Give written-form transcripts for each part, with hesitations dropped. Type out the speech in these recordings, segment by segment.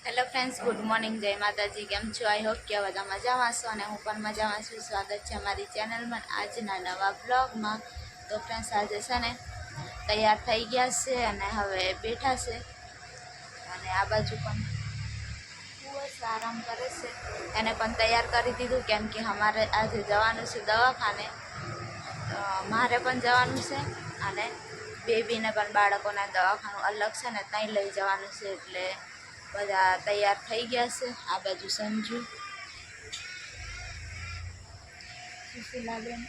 Hello friends, good morning, જય માતાજી. કેમ છો? આઈ હોપ કે બધા મજામાં છો અને હું પણ મજામાં છું. સ્વાગત છે અમારી ચેનલમાં આજના નવા બ્લોગમાં. તો ફ્રેન્ડ્સ, આજે છે ને તૈયાર થઈ ગયા છે અને હવે બેઠા છે અને આ બાજુ પણ બસ આરામ કરે છે. એને પણ તૈયાર કરી દીધું કેમ કે અમારે આજે જવાનું છે દવાખાને. મારે પણ જવાનું છે અને બેબીને પણ બાળકોના દવાખાનું અલગ છે ને ત્યાં લઈ જવાનું છે, એટલે બધા તૈયાર થઈ ગયા છે. આ બાજુ સંજુ સુશીલાબેન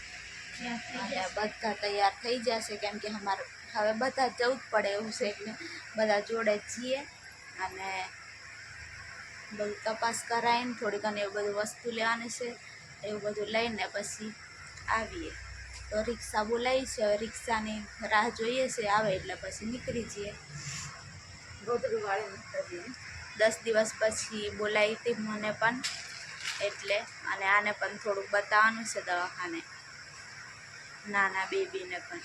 અને બધા તૈયાર થઈ જશે કેમ કે અમારે હવે બધા જવું જ પડે એવું છે, એટલે બધા જોડે છીએ અને બધું તપાસ કરાવીને થોડી ઘણી એવું બધું વસ્તુ લેવાની છે. એવું બધું લઈને પછી આવીએ. તો રિક્ષા બોલાવી છે, હવે રિક્ષાની રાહ જોઈએ છે, આવે એટલે પછી નીકળી જઈએ. 10 દિવસ પછી બોલાવી હતી મને પણ, એટલે અને આને પણ થોડુંક બતાવવાનું છે દવાખાને, નાના બેબીને પણ.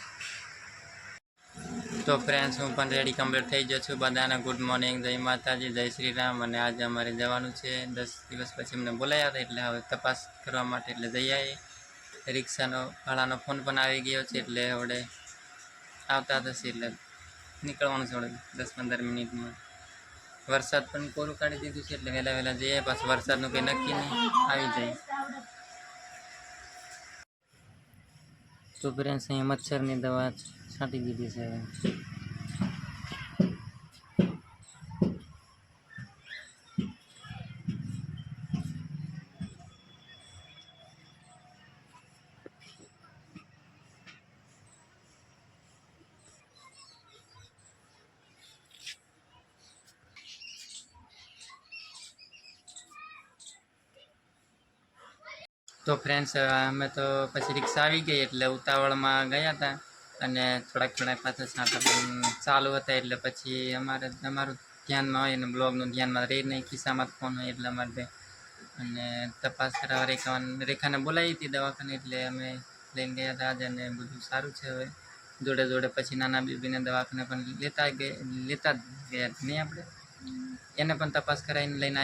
તો ફ્રેન્ડ્સ, હું પણ રેડી કમ્પ્લીટ થઈ ગયો છું. બધાને ગુડ મોર્નિંગ, જય માતાજી, જય શ્રી રામ. અને આજે અમારે જવાનું છે 10 દિવસ પછી અમને બોલાવ્યા હતા, એટલે હવે તપાસ કરવા માટે એટલે જઈ આવીએ. રિક્ષાનો ભાડાનો ફોન પણ આવી ગયો છે, એટલે હવે આવતા થશે એટલે નીકળવાનું છે 10-15 મિનિટમાં. વરસાદ પણ કોરું કાઢી દીધું છે, એટલે વહેલા જઈએ. પાછું વરસાદનું કંઈ નક્કી નહીં, આવી જાય. તો ફ્રેન્ડ્સ, અહીંયા મચ્છરની દવા છાંટી દીધી છે હવે. તો ફ્રેન્ડ્સ, અમે તો પછી રિક્ષા આવી ગઈ એટલે ઉતાવળમાં ગયા હતા અને થોડાક પાછા છાંટા પણ ચાલુ હતા, એટલે પછી અમારું ધ્યાનમાં હોય અને બ્લોગનું ધ્યાનમાં રહી નહીં, ખિસ્સામાં ફોન હોય એટલા માટે. અને તપાસ કરાવવા રેખાને બોલાવી હતી દવાખાને, એટલે અમે લઈને ગયા હતા આજે, અને બધું સારું છે. હવે જોડે પછી નાના બેબીને દવાખાને પણ લેતા જ ગયા નહીં આપણે, એને પણ તપાસ કરાવીને લઈને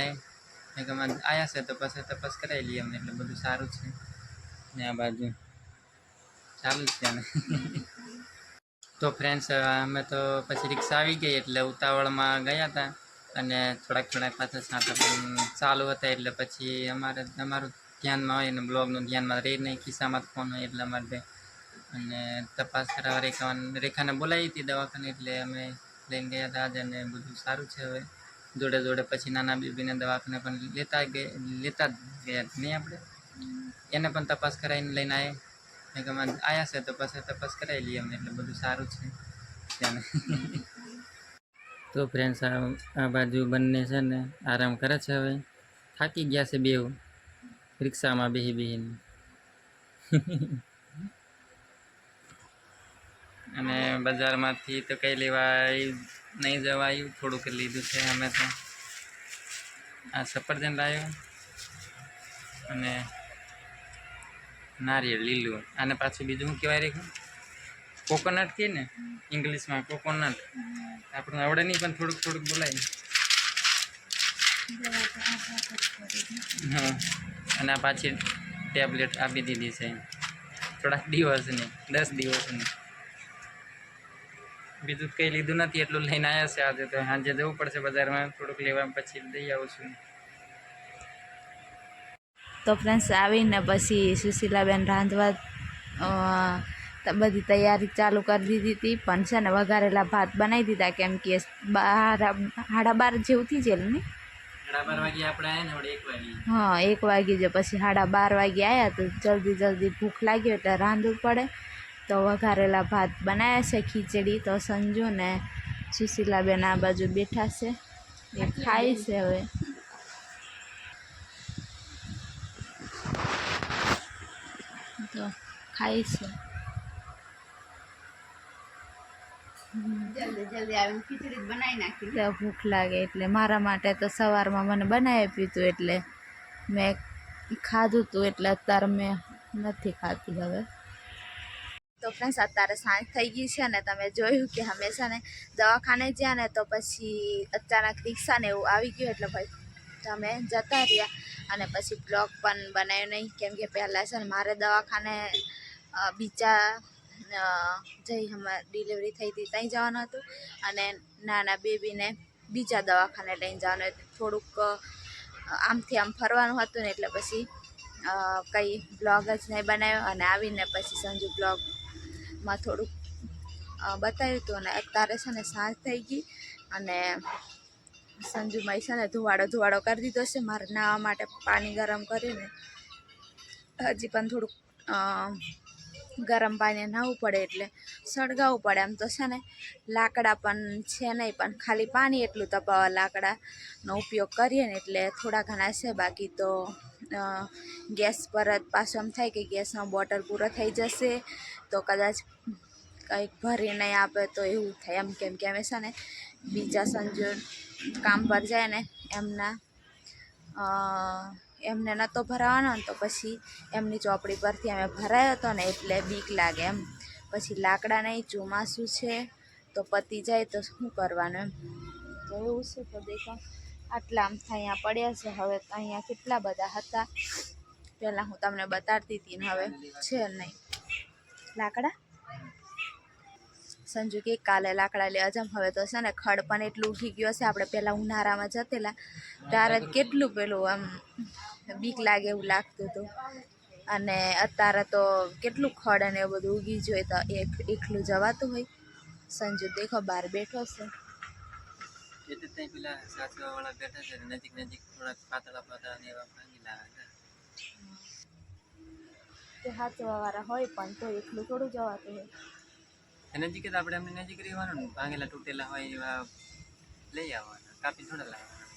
આવ્યા છે. તો પછી તપાસ કરાવી લઈએ અમે, એટલે બધું સારું છે. ને આ બાજુ ચાલુ જ છે ને. તો ફ્રેન્ડ્સ, અમે તો પછી રિક્ષા આવી ગઈ એટલે ઉતાવળમાં ગયા હતા અને થોડાક પાછા છાંટા પણ ચાલુ હતા, એટલે પછી અમારું ધ્યાનમાં હોય અને બ્લોગનું ધ્યાનમાં રહી નહીં, ખિસ્સામાં ફોન હોય એટલા માટે. અને તપાસ કરાવવા રેખાને બોલાવી હતી દવાખાને, એટલે અમે લઈને ગયા હતા આજે, અને બધું સારું છે. હવે જોડે પછી નાના બેબીને દવાખાને પણ લેતા જ ગયા નહીં આપણે, એને પણ તપાસ કરાવીને લઈને આવ્યા છે. તો પછી તપાસ કરાવી લઈએ અમે, એટલે બધું સારું છે ત્યાંને. તો ફ્રેન્ડ્સ, આ બાજુ બંને છે ને આરામ કરે છે. હવે થાકી ગયા છે બેવ રિક્ષામાં બેહીને. અને બજારમાંથી તો કંઈ લેવા નહીં જવાયું, થોડુંક લીધું છે અમે તો. આ સફરજન લાવ્યો અને નારિયેળ લીલું, અને પાછું બીજું શું કહેવાય રેખું? કોકોનટ કહે ને ઇંગ્લિશમાં, કોકોનટ. આપણે આવડે નહીં પણ થોડુંક બોલાય. હા, અને આ પાછી ટેબ્લેટ આપી દીધી છે થોડાક દિવસની, 10 દિવસની. બીજું કંઈ લીધું નથી, એટલું લઈને આવ્યા છે આજે. તો સાંજે જવું પડશે બજારમાં થોડુંક લેવા, પછી લઈ આવું છું. તો ફ્રેન્ડ્સ, આવીને પછી સુશીલાબેન રાંધવા બધી તૈયારી ચાલુ કરી દીધી હતી, પણ છે ને વઘારેલા ભાત બનાવી દીધા કેમ કે 12:30 જેવું થઈ જાય ને. 12 વાગે આપણે આવ્યા ને, 1 વાગે. હા, 1 વાગે છે. પછી 12:30 વાગે આવ્યા, તો જલ્દી ભૂખ લાગી એટલે રાંધવું પડે. તો વઘારેલા ભાત બનાવ્યા છે, ખીચડી. તો સંજુ ને સુશીલાબેન આ બાજુ બેઠા છે, એ ખાય છે હવે. તો ખાય છે. જલ્દી આવીને ખીચડી બનાવી નાખી. તો ભૂખ લાગે એટલે મારા માટે તો સવારમાં મને બનાવી આપ્યું હતું, એટલે મેં ખાધું હતું, એટલે અત્યારે મેં નથી ખાતી હવે. તો ફ્રેન્ડ્સ અત્યારે સાંજ થઈ ગઈ છે ને તમે જોયું કે અમે છે ને દવાખાને ગયા ને તો પછી અચાનક રિક્ષા ને એવું આવી ગયું એટલે ભાઈ તમે જતા રહ્યા અને પછી બ્લોગ પણ બનાવ્યો નહીં કેમ કે પહેલાં છે ને મારે દવાખાને બીજા જઈ અમારે ડિલિવરી થઈ હતી ત્યાં જવાનું હતું અને નાના બેબીને બીજા દવાખાને લઈને જવાનું હતું થોડુંક આમથી આમ ફરવાનું હતું ને એટલે પછી કંઈ બ્લોગ જ નહીં બનાવ્યો અને આવીને પછી સંજુ બ્લોગમાં થોડુંક બતાવ્યું હતું અને અત્યારે છે ને સાંજ થઈ ગઈ અને સંજુભાઈ છે ને ધુવાડો કરી દીધો છે મારે નાહવા માટે પાણી ગરમ કરીને હજી પણ થોડુંક ગરમ પાણી નાહવું પડે એટલે સળગાવવું પડે એમ તો છે ને લાકડા પણ છે નહીં પણ ખાલી પાણી એટલું તપાવવા લાકડાનો ઉપયોગ કરીએ ને એટલે થોડા ઘણા છે બાકી તો ગેસ પર જ પાછું એમ થાય કે ગેસનો બોટલ પૂરો થઈ જશે તો કદાચ કંઈક ભરી નહીં આપે તો એવું થાય એમ કેમ કે અમે છે ને બીજા સંજુ કામ પર જાય ને એમને નહોતો ભરાવાનો ને તો પછી એમની ચોપડી પરથી અમે ભરાયો હતો ને એટલે બીક લાગે એમ પછી લાકડા નહીં ચોમાસું છે તો પતી જાય તો શું કરવાનું એમ તો એવું છે તો દેખો આટલા આમ અહીંયા પડ્યા છે હવે અહીંયા કેટલા બધા હતા પહેલાં હું તમને બતાડતી હતી ને હવે છે નહીં લાકડા સંજુ કે કાલે લાકડા લેવા જામ હવે તો છે ને ખડ પણ એટલું ઉઠી ગયું હશે આપણે પહેલાં ઉનાળામાં જતેલા ત્યારે કેટલું પેલું આમ બીક લાગે એવું લાગતું હતું અને અત્યારે તો કેટલું ખડ અને એવું બધું ઉગી જોઈએ તો એકલું જવાતું હોય સંજુ દેખો બહાર બેઠો છે પેલા સાસવા વાળા બેઠા છે નજીક થોડાક પાતળા ને એવા ભાંગી લાવે તે હાચવા વાળા હોય પણ તો એકલું થોડું જવાતું હોય નજીક જ આપણે એમની નજીક રહેવાનું ને ભાંગેલા તૂટેલા હોય એવા લઈ આવવાના કાપી થોડા લાવવાના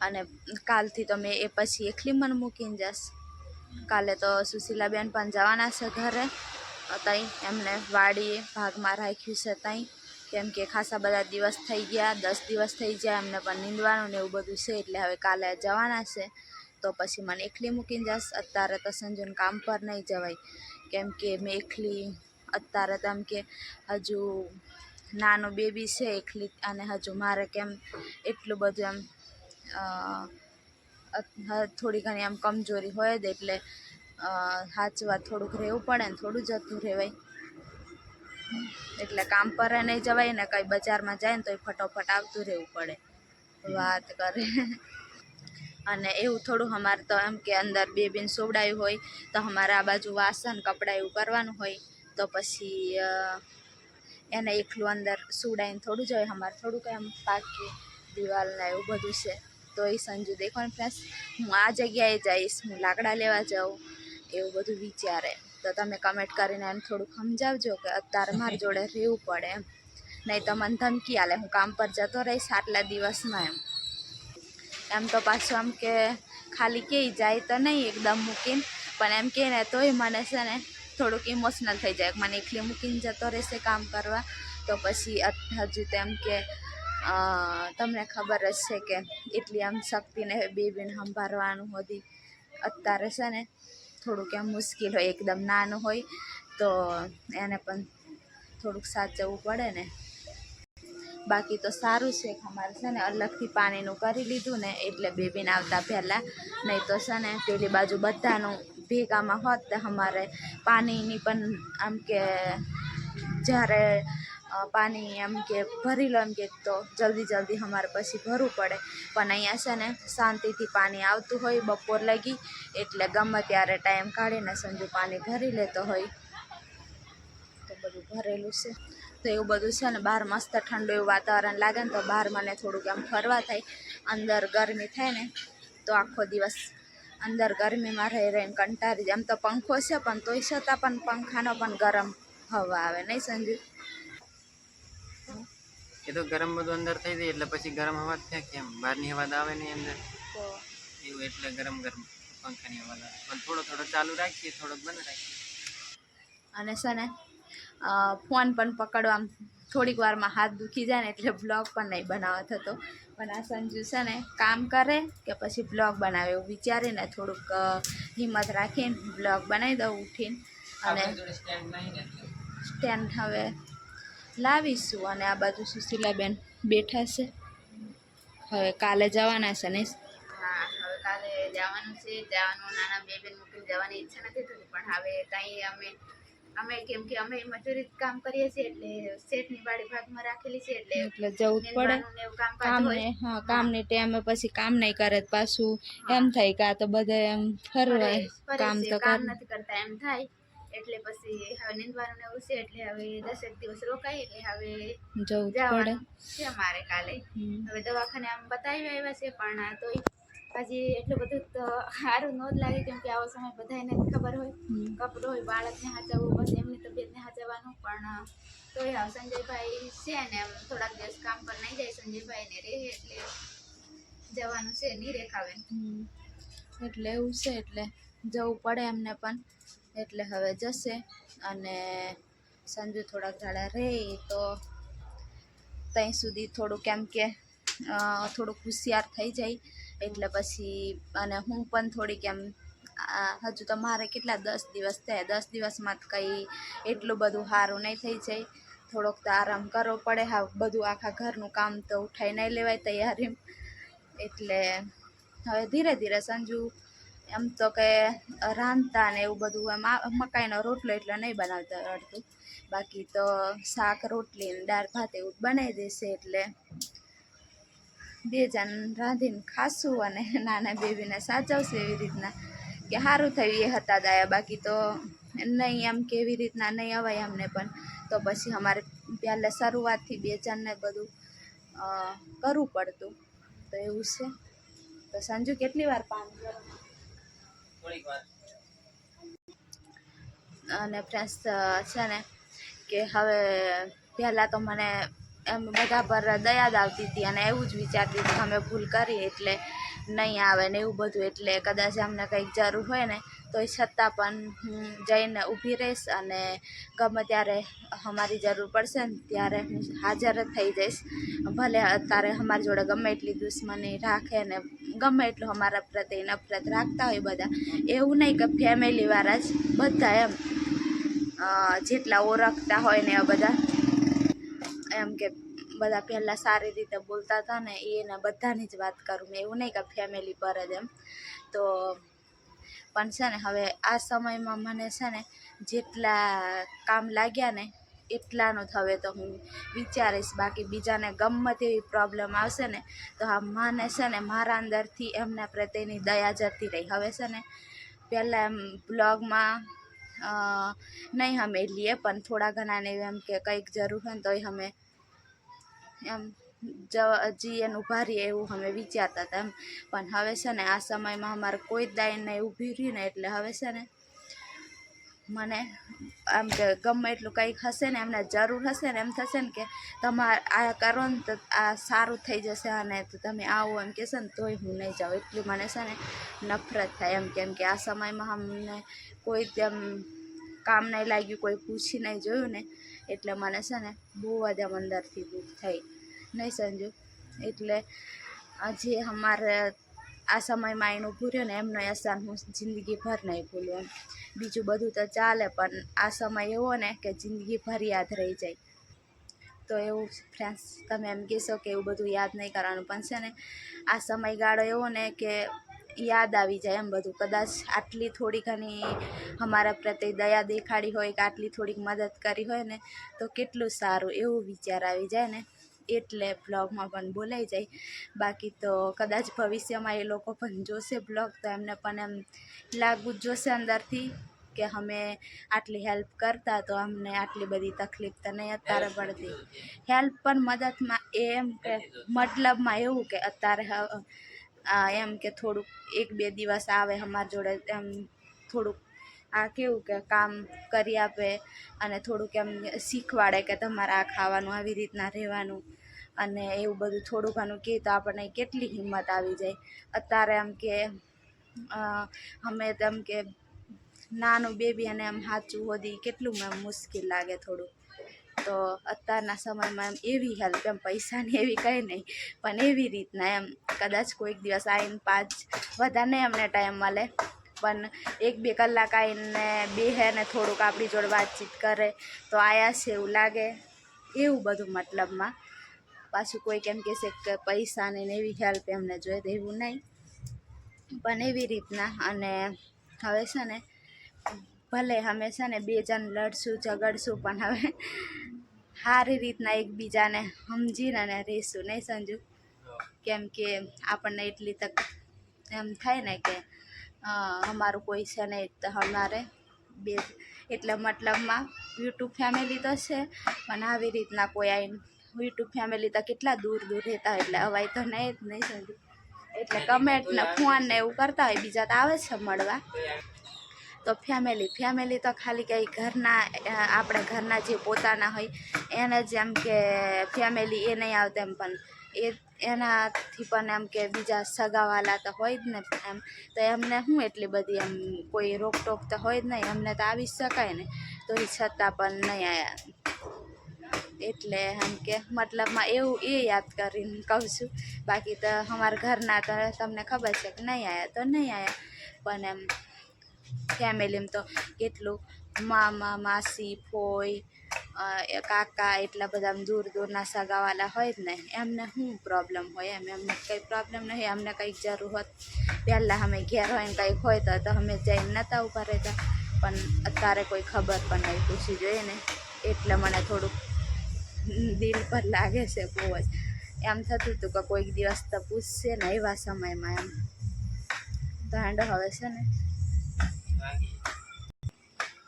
અને કાલથી તો મેં એ પછી એકલી મને મૂકીને જશ કાલે તો સુશીલાબેન પણ જવાના છે ઘરે ત્યાં એમને વાડીએ ભાગમાં રાખ્યું છે ત્યાં કેમ કે ખાસા બધા દિવસ થઈ ગયા 10 દિવસ થઈ ગયા એમને પણ નીંદવાનું ને એવું બધું છે એટલે હવે કાલે જવાના છે તો પછી મને એકલી મૂકીને જશ અત્યારે તો સંજુને કામ પર નહીં જવાય કેમ કે મેં એકલી અત્યારે તો એમ કે હજુ નાનું બેબી છે એકલી અને હજુ મારે કેમ એટલું બધું એમ થોડી ઘણી આમ કમજોરી હોય જ એટલે સાચવા થોડુંક રહેવું પડે ને થોડું જતું રહેવાય એટલે કામ પર નહીં જવાય ને કંઈ બજારમાં જાય ને તો ફટોફટ આવતું રહેવું પડે વાત કરે અને એવું થોડું અમારે તો એમ કે અંદર બેબીને સોવડાવ્યું હોય તો અમારે આ બાજુ વાસણ કપડાં એવું કરવાનું હોય તો પછી એને એકલું અંદર સુવડાવીને થોડું જ હોય અમારે થોડુંક એમ પાકી દિવાલને એવું બધું છે તો એ સંજુ દેખો ને ફ્રેન્ડ્સ હું આ જગ્યાએ જઈશ હું લાકડા લેવા જાઉં એવું બધું વિચારે તો તમે કમેન્ટ કરીને એને થોડુંક સમજાવજો કે અત્યારે મારી જોડે રહેવું પડે નહીં તો મને ધમકી આલે હું કામ પર જતો રહીશ આટલા દિવસમાં એમ તો પાછું આમ કે ખાલી કહે જાય તો નહીં એકદમ મૂકીને પણ એમ કહે ને તોય મને છે ને થોડુંક ઇમોશનલ થઈ જાય મને એકલી મૂકીને જતો રહેશે કામ કરવા તો પછી હજુ તેમ કે તમને ખબર જ છે કે એટલી આમ શક્તિને બેબીને સંભાળવાનું હોતી અત્યારે છે ને થોડુંક એમ મુશ્કેલ હોય એકદમ નાનું હોય તો એને પણ થોડુંક સાચવવું પડે ને બાકી તો સારું છે કે અમારે છે ને અલગથી પાણીનું કરી લીધું ને એટલે બેબીને આવતા પહેલાં નહીં તો છે ને પેલી બાજુ બધાનું ભેગામાં હોત તો અમારે પાણીની પણ આમ કે જ્યારે પાણી એમ કે ભરી લો એમ કે તો જલ્દી અમારે પછી ભરવું પડે પણ અહીંયા છે ને શાંતિથી પાણી આવતું હોય બપોર લગી એટલે ગમે ત્યારે ટાઈમ કાઢીને સંજુ પાણી ભરી લેતો હોય તો બધું ભરેલું છે તો એવું બધું છે ને બહાર મસ્ત ઠંડુ એવું વાતાવરણ લાગે ને તો બહાર મને થોડુંક આમ ફરવા થાય અંદર ગરમી થાય ને તો આખો દિવસ અંદર ગરમીમાં રહીને કંટાળી જાય એમ તો પંખો છે પણ તોય છતાં પણ પંખાનો પણ ગરમ હવા આવે નહીં સંજુ એ તો ગરમ બધું અંદર થઈ જાય એટલે પછી ગરમ હવા જ થાય કેમ બહારની હવા તો આવે નહીં અંદર તો એવું એટલે ગરમ પંખાની હવા આવે પણ થોડો ચાલુ રાખીએ થોડોક બંધ રાખીએ અને છે ને ફોન પણ પકડવા થોડીક વારમાં હાથ દુખી જાય ને એટલે બ્લોગ પણ નહીં બનાવવા થતો. પણ આ સંજુ છે ને કામ કરે કે પછી બ્લોગ બનાવે એવું વિચારીને થોડુંક હિંમત રાખીને બ્લોગ બનાવી દઉં ઉઠીને. અને સ્ટેન્ડ હવે લાવીશું. અને આ બાજુ સુશીલાબેન બેઠા છે. હવે કાલે જવાના છે ને? હા, હવે કાલે જવાનું છે. નાના બેબીને મૂકીને જવાની ઈચ્છા નથી થતી, પણ હવે ત્યાં અમે કેમ કે અમે મજૂરી કામ કરીએ છીએ એટલે શેઠની વાડી ભાગમાં રાખેલી છે એટલે જવું જ પડે. કામને ટાઈમે પછી કામ નહીં કરે પાછું એમ થાય કે આ તો બધા એમ ફરવાય કામ તો કામ નથી કરતા એમ થાય. એટલે પછી હવે નીંદવાનું એવું છે એટલે હવે 10 દિવસ રોકાય એટલે હવે જવું પડે છે મારે કાલે. હવે દવાખાને આમ બતાવી આવ્યા છે પણ તોય હજી એટલું બધું તો સારું ન જ લાગે કેમ કે આવો સમય બધાને ખબર હોય કપડો હોય બાળકને હાચવવું પછી એમની તબિયતને હાચવવાનું. પણ તોય હવે સંજયભાઈ છે ને એમ થોડાક દિવસ કામ પર નહીં જાય સંજયભાઈ ને રહે એટલે જવાનું છે નહીં રેખાવે એટલે એવું છે એટલે જવું પડે એમને પણ. એટલે હવે જશે. અને સંજુ થોડાક દાડા રહે તો ત્યાં સુધી થોડુંક એમ કે થોડુંક હોશિયાર થઈ જાય એટલે પછી. અને હું પણ થોડીક એમ હજુ તો મારે કેટલા 10 દિવસ થયા. 10 દિવસમાં કંઈ એટલું બધું સારું નહીં થઈ જાય. થોડોક તો આરામ કરવો પડે. હા, બધું આખા ઘરનું કામ તો ઉઠાઈ નહીં લેવાય તૈયારી. એટલે હવે ધીરે ધીરે સંજુ એમ તો કે રાંધતા ને એવું બધું એમ મકાઈનો રોટલો એટલે નહીં બનાવતા આવડતું. બાકી તો શાક રોટલી ને દાળ ભાત એવું બનાવી દેશે એટલે 2 જણ રાંધીને ખાશું અને નાના બેબીને સાચવશું એવી રીતના કે સારું થયું એ હતા દયા. બાકી તો નહીં એમ કેવી રીતના નહીં અવાય અમને પણ. તો પછી અમારે પહેલાં શરૂઆતથી 2 જણને બધું કરવું પડતું. તો એવું છે. તો સંજુ કેટલી વાર પાન થોડીક વાર. અને ફ્રેન્ડ્સ છે ને કે હવે પહેલાં તો મને એમ બધા પર દયા જ આવતી હતી અને એવું જ વિચારતી હતી કે અમે ભૂલ કરી એટલે નહીં આવે ને એવું બધું. એટલે કદાચ અમને કંઈક જરૂર હોય ને તો એ છતાં પણ હું જઈને ઊભી રહીશ અને ગમે ત્યારે અમારી જરૂર પડશે ને ત્યારે હું હાજર જ થઈ જઈશ. ભલે અત્યારે અમારી જોડે ગમે એટલી દુશ્મની રાખે ને ગમે એટલું અમારા પ્રત્યે નફરત રાખતા હોય બધા, એવું નહીં કે ફેમિલીવાળા જ બધા એમ જેટલા ઓળખતા હોય ને આ બધા એમ કે બધા પહેલાં સારી રીતે બોલતા હતા ને એને બધાની જ વાત કરું મેં. એવું નહીં કે ફેમિલી પર જ એમ. તો પણ છે ને હવે આ સમયમાં મને છે ને જેટલા કામ લાગ્યા ને એટલાનું જ હવે તો હું વિચારીશ. બાકી બીજાને ગમે તેવી પ્રોબ્લેમ આવશે ને તો આ મને છે ને મારા અંદરથી એમના પ્રત્યેની દયા જતી રહી. હવે છે ને પહેલાં એમ બ્લોગમાં નહીં અમે લઈએ પણ થોડા ઘણાને એમ કે કંઈક જરૂર હોય ને તોય અમે એમ જીએન ઊભા રહીએ એવું અમે વિચારતા હતા એમ. પણ હવે છે ને આ સમયમાં અમારે કોઈ જ દાઈ નહીં ઊભી રહી ને એટલે હવે છે ને મને આમ કે ગમે એટલું કંઈક હશે ને એમને જરૂર હશે ને એમ થશે ને કે તમારે આ કરો ને તો આ સારું થઈ જશે અને તો તમે આવો એમ કહેશે ને તોય હું નહીં જાઉં. એટલી મને છે ને નફરત થાય એમ. કેમ કે આ સમયમાં અમને કોઈ તેમ કામ નહીં લાગ્યું, કોઈ પૂછી નહીં જોયું ને એટલે મને છે ને બહુ જ આમ અંદરથી દુઃખ થઈ નહીં સંજુ. એટલે જે અમારે આ સમયમાં આવીને ઊભું રહ્યો ને એમનો અહેસાન હું જિંદગીભર નહીં ભૂલું એમ. બીજું બધું તો ચાલે પણ આ સમય એવો ને કે જિંદગીભર યાદ રહી જાય. તો એવું ફ્રેન્ડ્સ તમે એમ કહેશો કે એવું બધું યાદ નહીં કરવાનું પણ છે ને આ સમયગાળો એવો ને કે યાદ આવી જાય એમ બધું. કદાચ આટલી થોડી ઘણી અમારા પ્રત્યે દયા દેખાડી હોય કે આટલી થોડીક મદદ કરી હોય ને તો કેટલું સારું એવું વિચાર આવી જાય ને એટલે બ્લોગમાં પણ બોલાઈ જાય. બાકી તો કદાચ ભવિષ્યમાં એ લોકો પણ જોશે બ્લોગ તો એમને પણ એમ લાગવું જ જોશે અંદરથી કે અમે આટલી હેલ્પ કરતા તો અમને આટલી બધી તકલીફ તો નહીં અત્યારે પડતી. હેલ્પ પણ મદદમાં એમ કે મતલબમાં એવું કે અત્યારે એમ કે થોડુંક 1-2 દિવસ આવે અમારી જોડે એમ થોડુંક આ કેવું કે કામ કરી આપે અને થોડુંક એમ શીખવાડે કે તમારે આ ખાવાનું આવી રીતના રહેવાનું અને એવું બધું થોડું ઘણું કહે તો આપણને કેટલી હિંમત આવી જાય. અત્યારે એમ કે અમે તેમ કે નાનું બેબી અને એમ સાચું હોધી કેટલું મુશ્કેલ લાગે થોડું. તો અત્યારના સમયમાં એમ એવી હેલ્પ એમ પૈસાની એવી કંઈ નહીં પણ એવી રીતના એમ કદાચ કોઈક દિવસ આવીને 5 વધારે એમને ટાઈમ મળે પણ 1-2 કલાક આવીને બેહે ને થોડુંક આપણી જોડે વાતચીત કરે તો આયા છે એવું લાગે, એવું બધું મતલબમાં. પાછું કોઈક એમ કહેશે કે પૈસાની ને એવી હેલ્પ એમને જોઈએ તો એવું નહીં પણ એવી રીતના. અને હવે છે ને ભલે અમે છે ને 2 જણ લડશું ઝઘડશું પણ હવે સારી રીતના એકબીજાને સમજીને ને રહીશું, નહીં સંજુ? કેમ કે આપણને એટલી તક એમ થાય ને કે અમારું કોઈ છે નહીં તો અમારે 2 એટલે મતલબમાં યુટ્યુબ ફેમિલી તો છે પણ આવી રીતના કોઈ આવીને યુટ્યુબ ફેમિલી તો કેટલા દૂર દૂર રહેતા હોય એટલે અવાય તો નહીં જ, નહીં સમજુ? એટલે કમેન્ટ ને ફોન ને એવું કરતા હોય, બીજા તો આવે છે મળવા. તો ફેમિલી તો ખાલી કંઈ ઘરના આપણે ઘરના જે પોતાના હોય એને જ એમ કે ફેમિલી એ નહીં આવતા એમ, પણ એનાથી પણ એમ કે બીજા સગાવાલા તો હોય જ ને એમ, તો એમને શું એટલી બધી એમ કોઈ રોકટોક તો હોય જ નહીં, એમને તો આવી જ શકાય ને, તો એ છતાં પણ નહીં આવ્યા. એટલે એમ કે મતલબમાં એવું એ યાદ કરીને કહું છું. બાકી તો અમારા ઘરના તો તમને ખબર છે કે નહીં આવ્યા તો નહીં આવ્યા, પણ એમ ફેમિલીમાં તો કેટલું મામા માસી ફોઈ કાકા એટલા બધા દૂર દૂરના સગાવાલા હોય જ ને, એમને શું પ્રોબ્લેમ હોય એમને કંઈ પ્રોબ્લેમ નહીં. અમને કંઈક જરૂર હોત પહેલાં અમે ઘેર હોય ને કંઈક હોય તો અમે જઈને નહોતા ઊભા રહેતા, પણ અત્યારે કોઈ ખબર પણ નહીં પૂછી જોઈએ ને, એટલે મને થોડુંક દિલ પર લાગે છે બહુ જ. એમ થતું હતું કે કોઈક દિવસ તો પૂછશે ને એવા સમયમાં એમ. તો હેંડો હવે છે ને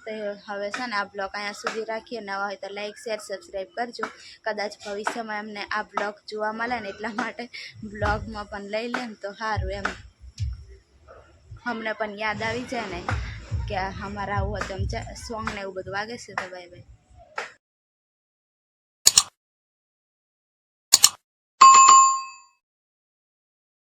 તો હવે છે ને આ બ્લોગ અહીંયા સુધી રાખીએ. નવા હોય તો લાઈક શેર સબસ્ક્રાઈબ કરજો. કદાચ ભવિષ્યમાં એમને આ બ્લોગ જોવા મળે ને એટલા માટે બ્લોગમાં પણ લઈ લે ને તો સારું એમ, અમને પણ યાદ આવી જાય ને કે અમારા આવું હતું એમ સોંગ ને એવું બધું વાગે છે. તો બાય બાય.